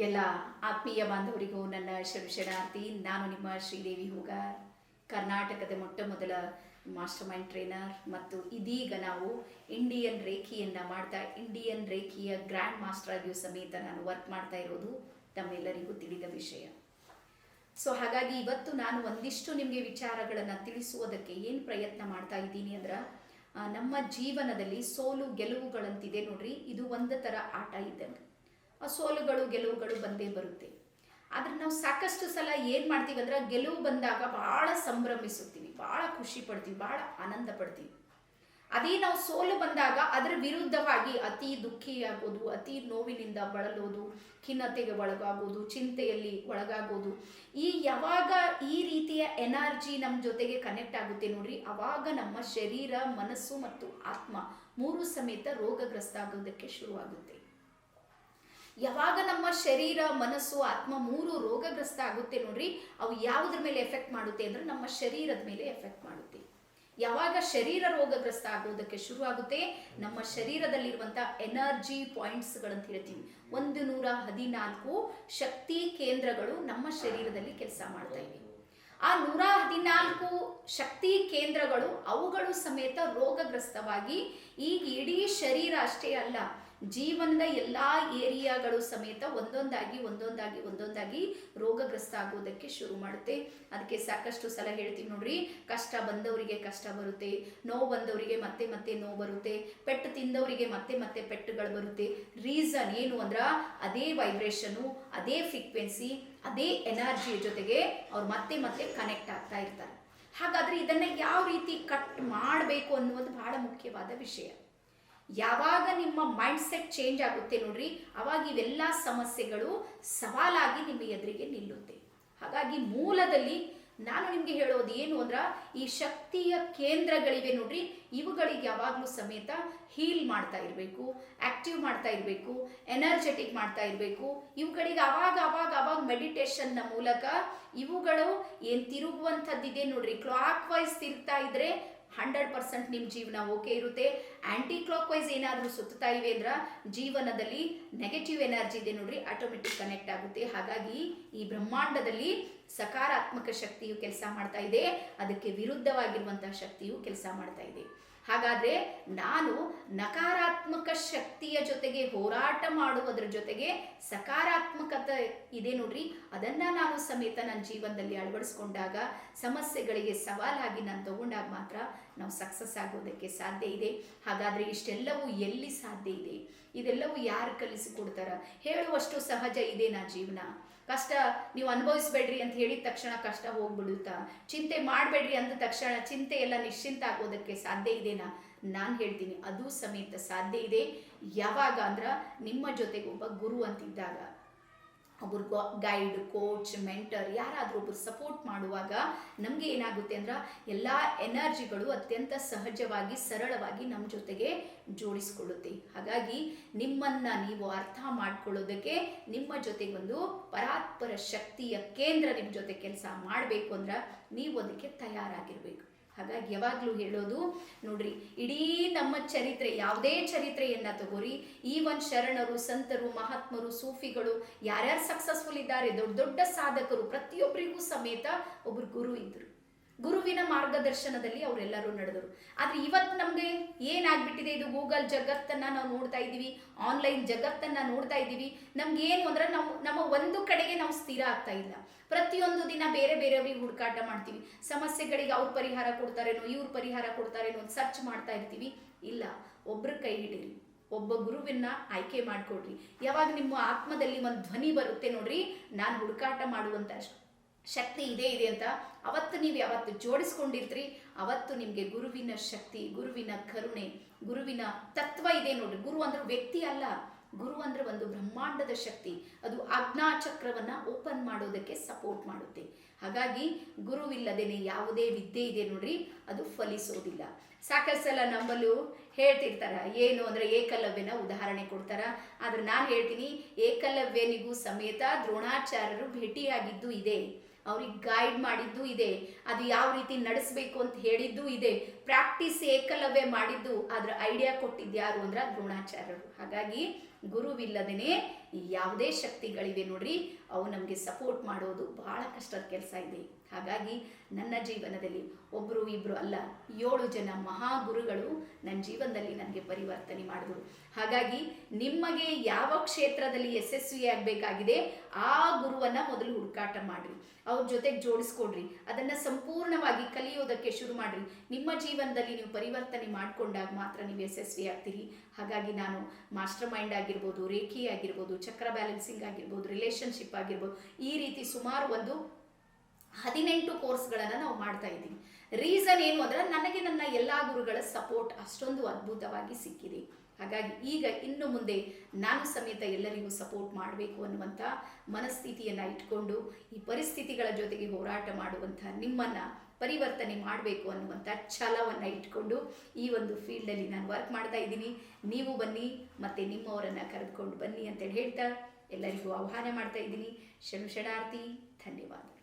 ಎಲ್ಲ ಆತ್ಮೀಯ ಬಾಂಧವರಿಗೂ ನನ್ನ ಶರಣಾರ್ಥಿ. ನಾನು ನಿಮ್ಮ ಶ್ರೀದೇವಿ ಹೂಗಾರ್, ಕರ್ನಾಟಕದ ಮೊಟ್ಟ ಮೊದಲ ಮಾಸ್ಟರ್ ಮೈಂಡ್ ಟ್ರೈನರ್. ಮತ್ತು ಇದೀಗ ನಾವು ಇಂಡಿಯನ್ ರೇಖಿಯನ್ನು ಮಾಡ್ತಾ, ಇಂಡಿಯನ್ ರೇಖಿಯ ಗ್ರ್ಯಾಂಡ್ ಮಾಸ್ಟರ್ ಆಗಿಯೂ ಸಮೇತ ನಾನು ವರ್ಕ್ ಮಾಡ್ತಾ ಇರೋದು ತಮ್ಮೆಲ್ಲರಿಗೂ ತಿಳಿದ ವಿಷಯ. ಸೊ ಹಾಗಾಗಿ ಇವತ್ತು ನಾನು ಒಂದಿಷ್ಟು ನಿಮಗೆ ವಿಚಾರಗಳನ್ನು ತಿಳಿಸುವುದಕ್ಕೆ ಏನು ಪ್ರಯತ್ನ ಮಾಡ್ತಾ ಇದ್ದೀನಿ ಅಂದ್ರೆ, ನಮ್ಮ ಜೀವನದಲ್ಲಿ ಸೋಲು ಗೆಲುವುಗಳಂತಿದೆ ನೋಡ್ರಿ. ಇದು ಒಂದು ಥರ ಆಟ ಇದ್ದಂಗೆ. ಆ ಸೋಲುಗಳು ಗೆಲುವುಗಳು ಬಂದೇ ಬರುತ್ತೆ. ಆದ್ರೆ ನಾವು ಸಾಕಷ್ಟು ಸಲ ಏನು ಮಾಡ್ತೀವಿ ಅಂದ್ರೆ, ಗೆಲುವು ಬಂದಾಗ ಭಾಳ ಸಂಭ್ರಮಿಸುತ್ತೀವಿ, ಭಾಳ ಖುಷಿ ಪಡ್ತೀವಿ, ಭಾಳ ಆನಂದ ಪಡ್ತೀವಿ. ಅದೇ ನಾವು ಸೋಲು ಬಂದಾಗ ಅದರ ವಿರುದ್ಧವಾಗಿ ಅತಿ ದುಃಖಿಯಾಗೋದು, ಅತಿ ನೋವಿನಿಂದ ಬಳಲೋದು, ಖಿನ್ನತೆಗೆ ಒಳಗಾಗೋದು, ಚಿಂತೆಯಲ್ಲಿ ಒಳಗಾಗೋದು, ಯಾವಾಗ ಈ ರೀತಿಯ ಎನರ್ಜಿ ನಮ್ಮ ಜೊತೆಗೆ ಕನೆಕ್ಟ್ ಆಗುತ್ತೆ ನೋಡ್ರಿ, ಅವಾಗ ನಮ್ಮ ಶರೀರ, ಮನಸ್ಸು ಮತ್ತು ಆತ್ಮ ಮೂರು ಸಮೇತ ರೋಗಗ್ರಸ್ತ ಆಗೋದಕ್ಕೆ ಶುರುವಾಗುತ್ತೆ. ಯಾವಾಗ ನಮ್ಮ ಶರೀರ, ಮನಸ್ಸು, ಆತ್ಮ ಮೂರು ರೋಗಗ್ರಸ್ತ ಆಗುತ್ತೆ ನೋಡ್ರಿ, ಅವು ಯಾವುದ್ರ ಮೇಲೆ ಎಫೆಕ್ಟ್ ಮಾಡುತ್ತೆ ಅಂದ್ರೆ ನಮ್ಮ ಶರೀರದ ಮೇಲೆ ಎಫೆಕ್ಟ್ ಮಾಡುತ್ತೆ. ಯಾವಾಗ ಶರೀರ ರೋಗಗ್ರಸ್ತ ಆಗೋದಕ್ಕೆ ಶುರು ಆಗುತ್ತೆ, ನಮ್ಮ ಶರೀರದಲ್ಲಿರುವಂಥ ಎನರ್ಜಿ ಪಾಯಿಂಟ್ಸ್ಗಳಂತ ಹೇಳ್ತೀವಿ, 114 ಶಕ್ತಿ ಕೇಂದ್ರಗಳು ನಮ್ಮ ಶರೀರದಲ್ಲಿ ಕೆಲಸ ಮಾಡ್ತಾ ಇವೆ. ಆ 114 ಶಕ್ತಿ ಕೇಂದ್ರಗಳು ಅವುಗಳು ಸಮೇತ ರೋಗಗ್ರಸ್ತವಾಗಿ ಈಗ ಇಡೀ ಶರೀರ ಅಷ್ಟೇ ಅಲ್ಲ, ಜೀವನದ ಎಲ್ಲ ಏರಿಯಾಗಳು ಸಮೇತ ಒಂದೊಂದಾಗಿ ರೋಗಗ್ರಸ್ತ ಆಗೋದಕ್ಕೆ ಶುರು ಮಾಡುತ್ತೆ. ಅದಕ್ಕೆ ಸಾಕಷ್ಟು ಸಲ ಹೇಳ್ತೀವಿ ನೋಡ್ರಿ, ಕಷ್ಟ ಬಂದವರಿಗೆ ಕಷ್ಟ ಬರುತ್ತೆ, ನೋವು ಬಂದವರಿಗೆ ಮತ್ತೆ ಮತ್ತೆ ನೋವು ಬರುತ್ತೆ, ಪೆಟ್ಟು ತಿಂದವರಿಗೆ ಮತ್ತೆ ಮತ್ತೆ ಪೆಟ್ಟುಗಳು ಬರುತ್ತೆ. ರೀಸನ್ ಏನು ಅಂದ್ರೆ, ಅದೇ ವೈಬ್ರೇಷನು, ಅದೇ ಫ್ರೀಕ್ವೆನ್ಸಿ, ಅದೇ ಎನರ್ಜಿಯ ಜೊತೆಗೆ ಅವ್ರು ಮತ್ತೆ ಮತ್ತೆ ಕನೆಕ್ಟ್ ಆಗ್ತಾ ಇರ್ತಾರೆ. ಹಾಗಾದ್ರೆ ಇದನ್ನ ಯಾವ ರೀತಿ ಕಟ್ ಮಾಡಬೇಕು ಅನ್ನುವುದು ಬಹಳ ಮುಖ್ಯವಾದ ವಿಷಯ. ಯಾವಾಗ ನಿಮ್ಮ ಮೈಂಡ್ ಸೆಟ್ ಚೇಂಜ್ ಆಗುತ್ತೆ ನೋಡ್ರಿ, ಅವಾಗ ಇವೆಲ್ಲ ಸಮಸ್ಯೆಗಳು ಸವಾಲಾಗಿ ನಿಮ್ಮ ಎದುರಿಗೆ ನಿಲ್ಲುತ್ತೆ. ಹಾಗಾಗಿ ಮೂಲದಲ್ಲಿ ನಾನು ನಿಮಗೆ ಹೇಳೋದು ಏನು ಅಂದ್ರೆ, ಈ ಶಕ್ತಿಯ ಕೇಂದ್ರಗಳಿವೆ ನೋಡ್ರಿ, ಇವುಗಳಿಗೆ ಯಾವಾಗಲೂ ಸಮೇತ ಹೀಲ್ ಮಾಡ್ತಾ ಇರಬೇಕು, ಆಕ್ಟಿವ್ ಮಾಡ್ತಾ ಇರಬೇಕು, ಎನರ್ಜೆಟಿಕ್ ಮಾಡ್ತಾ ಇರಬೇಕು. ಇವುಗಳಿಗೆ ಅವಾಗ ಮೆಡಿಟೇಷನ್ನ ಮೂಲಕ ಇವುಗಳು ಏನು ತಿರುಗುವಂಥದ್ದಿದೆ ನೋಡ್ರಿ, ಕ್ಲಾಕ್ ವೈಸ್ ತಿರುಗ್ತಾ ಇದ್ರೆ 100% ನಿಮ್ಮ ಜೀವನ ಓಕೆ ಇರುತ್ತೆ. ಆಂಟಿ ಕ್ಲಾಕ್ ವೈಸ್ ಏನಾದರೂ ಸುತ್ತಾ ಇವೆ ಅಂದ್ರೆ ಜೀವನದಲ್ಲಿ ನೆಗೆಟಿವ್ ಎನರ್ಜಿ ಇದೆ ನೋಡ್ರಿ, ಆಟೋಮೆಟಿಕ್ ಕನೆಕ್ಟ್ ಆಗುತ್ತೆ. ಹಾಗಾಗಿ ಈ ಬ್ರಹ್ಮಾಂಡದಲ್ಲಿ ಸಕಾರಾತ್ಮಕ ಶಕ್ತಿಯು ಕೆಲಸ ಮಾಡ್ತಾ ಇದೆ, ಅದಕ್ಕೆ ವಿರುದ್ಧವಾಗಿರುವಂತಹ ಶಕ್ತಿಯು ಕೆಲಸ ಮಾಡ್ತಾ ಇದೆ. ಹಾಗಾದ್ರೆ ನಾನು ನಕಾರಾತ್ಮಕ ಶಕ್ತಿಯ ಜೊತೆಗೆ ಹೋರಾಟ ಮಾಡುವುದರ ಜೊತೆಗೆ ಸಕಾರಾತ್ಮಕತೆ ಇದೆ ನೋಡ್ರಿ, ಅದನ್ನ ನಾನು ಸಮೇತ ನನ್ನ ಜೀವನದಲ್ಲಿ ಅಳವಡಿಸ್ಕೊಂಡಾಗ, ಸಮಸ್ಯೆಗಳಿಗೆ ಸವಾಲಾಗಿ ನಾನು ತಗೊಂಡಾಗ ಮಾತ್ರ ನಾವು ಸಕ್ಸಸ್ ಆಗೋದಕ್ಕೆ ಸಾಧ್ಯ ಇದೆ. ಹಾಗಾದ್ರೆ ಇಷ್ಟೆಲ್ಲವೂ ಎಲ್ಲಿ ಸಾಧ್ಯ ಇದೆ? ಇದೆಲ್ಲವೂ ಯಾರು ಕಲಿಸಿಕೊಡ್ತಾರ? ಹೇಳುವಷ್ಟು ಸಹಜ ಇದೆ ನಾ ಜೀವನ. ಕಷ್ಟ ನೀವು ಅನುಭವಿಸ್ಬೇಡ್ರಿ ಅಂತ ಹೇಳಿದ ತಕ್ಷಣ ಕಷ್ಟ ಹೋಗ್ಬಿಡುತ್ತಾ? ಚಿಂತೆ ಮಾಡಬೇಡ್ರಿ ಅಂದ ತಕ್ಷಣ ಚಿಂತೆ ಎಲ್ಲ ನಿಶ್ಚಿಂತ ಆಗೋದಕ್ಕೆ ಸಾಧ್ಯ ಇದೆನಾ? ನಾನು ಹೇಳ್ತೀನಿ, ಅದು ಸಮೇತ ಸಾಧ್ಯ ಇದೆ. ಯಾವಾಗ ಅಂದ್ರೆ, ನಿಮ್ಮ ಜೊತೆಗೆ ಒಬ್ಬ ಗುರು ಅಂತಿದ್ದಾಗ, ಒಬ್ಬರು ಗೈಡ್, ಕೋಚ್, ಮೆಂಟರ್ ಯಾರಾದರೂ ಒಬ್ಬರು ಸಪೋರ್ಟ್ ಮಾಡುವಾಗ ನಮಗೆ ಏನಾಗುತ್ತೆ ಅಂದ್ರೆ, ಎಲ್ಲ ಎನರ್ಜಿಗಳು ಅತ್ಯಂತ ಸಹಜವಾಗಿ, ಸರಳವಾಗಿ ನಮ್ಮ ಜೊತೆಗೆ ಜೋಡಿಸ್ಕೊಳ್ಳುತ್ತೆ. ಹಾಗಾಗಿ ನಿಮ್ಮನ್ನು ನೀವು ಅರ್ಥ ಮಾಡ್ಕೊಳ್ಳೋದಕ್ಕೆ ನಿಮ್ಮ ಜೊತೆಗೆ ಒಂದು ಪರಾತ್ಪರ ಶಕ್ತಿಯ ಕೇಂದ್ರ ನಿಮ್ಮ ಜೊತೆ ಕೆಲಸ ಮಾಡಬೇಕು ಅಂದ್ರೆ ನೀವು ಅದಕ್ಕೆ ತಯಾರಾಗಿರ್ಬೇಕು. ಹಾಗಾಗಿ ಯಾವಾಗಲೂ ಹೇಳೋದು ನೋಡ್ರಿ, ಇಡೀ ನಮ್ಮ ಚರಿತ್ರೆ, ಯಾವುದೇ ಚರಿತ್ರೆಯನ್ನ ತಗೋರಿ, ಈ ಒಂದು ಶರಣರು, ಸಂತರು, ಮಹಾತ್ಮರು, ಸೂಫಿಗಳು, ಯಾರ್ಯಾರು ಸಕ್ಸಸ್ಫುಲ್ ಇದ್ದಾರೆ, ದೊಡ್ಡ ದೊಡ್ಡ ಸಾಧಕರು, ಪ್ರತಿಯೊಬ್ಬರಿಗೂ ಸಮೇತ ಒಬ್ರು ಗುರು ಇದ್ರು. ಗುರುವಿನ ಮಾರ್ಗದರ್ಶನದಲ್ಲಿ ಅವರೆಲ್ಲರೂ ನಡೆದರು. ಆದ್ರೆ ಇವತ್ತು ನಮಗೆ ಏನಾಗ್ಬಿಟ್ಟಿದೆ, ಇದು ಗೂಗಲ್ ಜಗತ್ತನ್ನ ನಾವು ನೋಡ್ತಾ ಇದ್ದೀವಿ, ಆನ್ಲೈನ್ ಜಗತ್ತನ್ನ ನೋಡ್ತಾ ಇದ್ದೀವಿ. ನಮ್ಗೆ ಏನು ಅಂದ್ರೆ, ನಮ್ಮ ಒಂದು ಕಡೆಗೆ ನಾವು ಸ್ಥಿರ ಆಗ್ತಾ ಇಲ್ಲ. ಪ್ರತಿಯೊಂದು ದಿನ ಬೇರೆ ಬೇರೆಯವ್ರಿಗೆ ಹುಡುಕಾಟ ಮಾಡ್ತೀವಿ. ಸಮಸ್ಯೆಗಳಿಗೆ ಅವ್ರು ಪರಿಹಾರ ಕೊಡ್ತಾರೇನೋ, ಇವ್ರು ಪರಿಹಾರ ಕೊಡ್ತಾರೇನೋ ಅಂತ ಸರ್ಚ್ ಮಾಡ್ತಾ ಇರ್ತೀವಿ. ಇಲ್ಲ, ಒಬ್ರ ಕೈ ಹಿಡೀರಿ, ಒಬ್ಬ ಗುರುವಿನ ಆಯ್ಕೆ ಮಾಡ್ಕೊಡ್ರಿ. ಯಾವಾಗ ನಿಮ್ಮ ಆತ್ಮದಲ್ಲಿ ಒಂದು ಧ್ವನಿ ಬರುತ್ತೆ ನೋಡ್ರಿ, ನಾನು ಹುಡುಕಾಟ ಮಾಡುವಂತ ಶಕ್ತಿ ಇದೆ ಅಂತ, ಅವತ್ತು ನೀವು ಯಾವತ್ತು ಜೋಡಿಸ್ಕೊಂಡಿರ್ತೀರಿ, ಅವತ್ತು ನಿಮಗೆ ಗುರುವಿನ ಶಕ್ತಿ, ಗುರುವಿನ ಕರುಣೆ, ಗುರುವಿನ ತತ್ವ ಇದೆ ನೋಡ್ರಿ. ಗುರು ಅಂದ್ರೆ ವ್ಯಕ್ತಿ ಅಲ್ಲ, ಗುರು ಅಂದ್ರೆ ಒಂದು ಬ್ರಹ್ಮಾಂಡದ ಶಕ್ತಿ. ಅದು ಆಜ್ಞಾ ಚಕ್ರವನ್ನ ಓಪನ್ ಮಾಡೋದಕ್ಕೆ ಸಪೋರ್ಟ್ ಮಾಡುತ್ತೆ. ಹಾಗಾಗಿ ಗುರುವಿಲ್ಲದೇನೆ ಯಾವುದೇ ವಿದ್ಯೆ ಇದೆ ನೋಡ್ರಿ, ಅದು ಫಲಿಸೋದಿಲ್ಲ. ಸಾಕಷ್ಟು ಸಲ ನಮ್ಮಲ್ಲೂ ಹೇಳ್ತಿರ್ತಾರ, ಏನು ಅಂದ್ರೆ ಏಕಲವ್ಯನ ಉದಾಹರಣೆ ಕೊಡ್ತಾರ. ಆದ್ರೆ ನಾನು ಹೇಳ್ತೀನಿ, ಏಕಲವ್ಯನಿಗೂ ಸಮೇತ ದ್ರೋಣಾಚಾರ್ಯರು ಭೇಟಿಯಾಗಿದ್ದು ಇದೆ, ಅವ್ರಿಗೆ ಗೈಡ್ ಮಾಡಿದ್ದು ಇದೆ, ಅದು ಯಾವ ರೀತಿ ನಡೆಸಬೇಕು ಅಂತ ಹೇಳಿದ್ದು ಇದೆ. ಪ್ರಾಕ್ಟೀಸ್ ಏಕಲವ್ಯ ಮಾಡಿದ್ದು, ಅದ್ರ ಐಡಿಯಾ ಕೊಟ್ಟಿದ್ದು ಯಾರು ಅಂದ್ರೆ ದ್ರೋಣಾಚಾರ್ಯರು. ಹಾಗಾಗಿ ಗುರುವಿಲ್ಲದೇ ಯಾವುದೇ ಶಕ್ತಿಗಳಿವೆ ನೋಡ್ರಿ, ಅವು ನಮಗೆ ಸಪೋರ್ಟ್ ಮಾಡೋದು ಬಹಳ ಕಷ್ಟದ ಕೆಲಸ ಇದೆ. ಹಾಗಾಗಿ ನನ್ನ ಜೀವನದಲ್ಲಿ ಒಬ್ಬರು ಇಬ್ಬರು ಅಲ್ಲ, 7 ಜನ ಮಹಾಗುರುಗಳು ನನ್ನ ಜೀವನದಲ್ಲಿ ನನಗೆ ಪರಿವರ್ತನೆ ಮಾಡಿದ್ರು. ಹಾಗಾಗಿ ನಿಮಗೆ ಯಾವ ಕ್ಷೇತ್ರದಲ್ಲಿ ಯಶಸ್ವಿಯಾಗಬೇಕಾಗಿದೆ ಆ ಗುರುವನ್ನು ಮೊದಲು ಹುಡುಕಾಟ ಮಾಡಿರಿ, ಅವ್ರ ಜೊತೆಗೆ ಜೋಡಿಸ್ಕೊಡ್ರಿ, ಅದನ್ನು ಸಂಪೂರ್ಣವಾಗಿ ಕಲಿಯೋದಕ್ಕೆ ಶುರು ಮಾಡಿರಿ. ನಿಮ್ಮ ಜೀವನದಲ್ಲಿ ನೀವು ಪರಿವರ್ತನೆ ಮಾಡಿಕೊಂಡಾಗ ಮಾತ್ರ ನೀವು ಯಶಸ್ವಿ ಆಗ್ತೀರಿ. ಹಾಗಾಗಿ ನಾನು ಮಾಸ್ಟರ್ ಮೈಂಡ್ ಆಗಿರ್ಬೋದು, ರೇಖಿ ಆಗಿರ್ಬೋದು, ಚಕ್ರ ಬ್ಯಾಲೆನ್ಸಿಂಗ್ ಆಗಿರ್ಬೋದು, ರಿಲೇಷನ್ಶಿಪ್ ಆಗಿರ್ಬೋದು, ಈ ರೀತಿ ಸುಮಾರು ಒಂದು 18 ಕೋರ್ಸ್ಗಳನ್ನು ನಾವು ಮಾಡ್ತಾ ಇದ್ದೀವಿ. ರೀಸನ್ ಏನು ಅಂದರೆ ನನಗೆ ನನ್ನ ಎಲ್ಲ ಗುರುಗಳ ಸಪೋರ್ಟ್ ಅಷ್ಟೊಂದು ಅದ್ಭುತವಾಗಿ ಸಿಕ್ಕಿದೆ. ಹಾಗಾಗಿ ಈಗ ಇನ್ನು ಮುಂದೆ ನಾನು ಸಮೇತ ಎಲ್ಲರಿಗೂ ಸಪೋರ್ಟ್ ಮಾಡಬೇಕು ಅನ್ನುವಂಥ ಮನಸ್ಥಿತಿಯನ್ನು ಇಟ್ಕೊಂಡು ಈ ಪರಿಸ್ಥಿತಿಗಳ ಜೊತೆಗೆ ಹೋರಾಟ ಮಾಡುವಂಥ ನಿಮ್ಮನ್ನು ಪರಿವರ್ತನೆ ಮಾಡಬೇಕು ಅನ್ನುವಂಥ ಛಲವನ್ನು ಇಟ್ಕೊಂಡು ಈ ಒಂದು ಫೀಲ್ಡಲ್ಲಿ ನಾನು ವರ್ಕ್ ಮಾಡ್ತಾ ಇದ್ದೀನಿ. ನೀವು ಬನ್ನಿ ಮತ್ತು ನಿಮ್ಮವರನ್ನು ಕರೆದುಕೊಂಡು ಬನ್ನಿ ಅಂತೇಳಿ ಹೇಳ್ತಾ ಎಲ್ಲರಿಗೂ ಆಹ್ವಾನ ಮಾಡ್ತಾ ಇದ್ದೀನಿ. ಶರಣಾರ್ಥಿ. ಧನ್ಯವಾದ.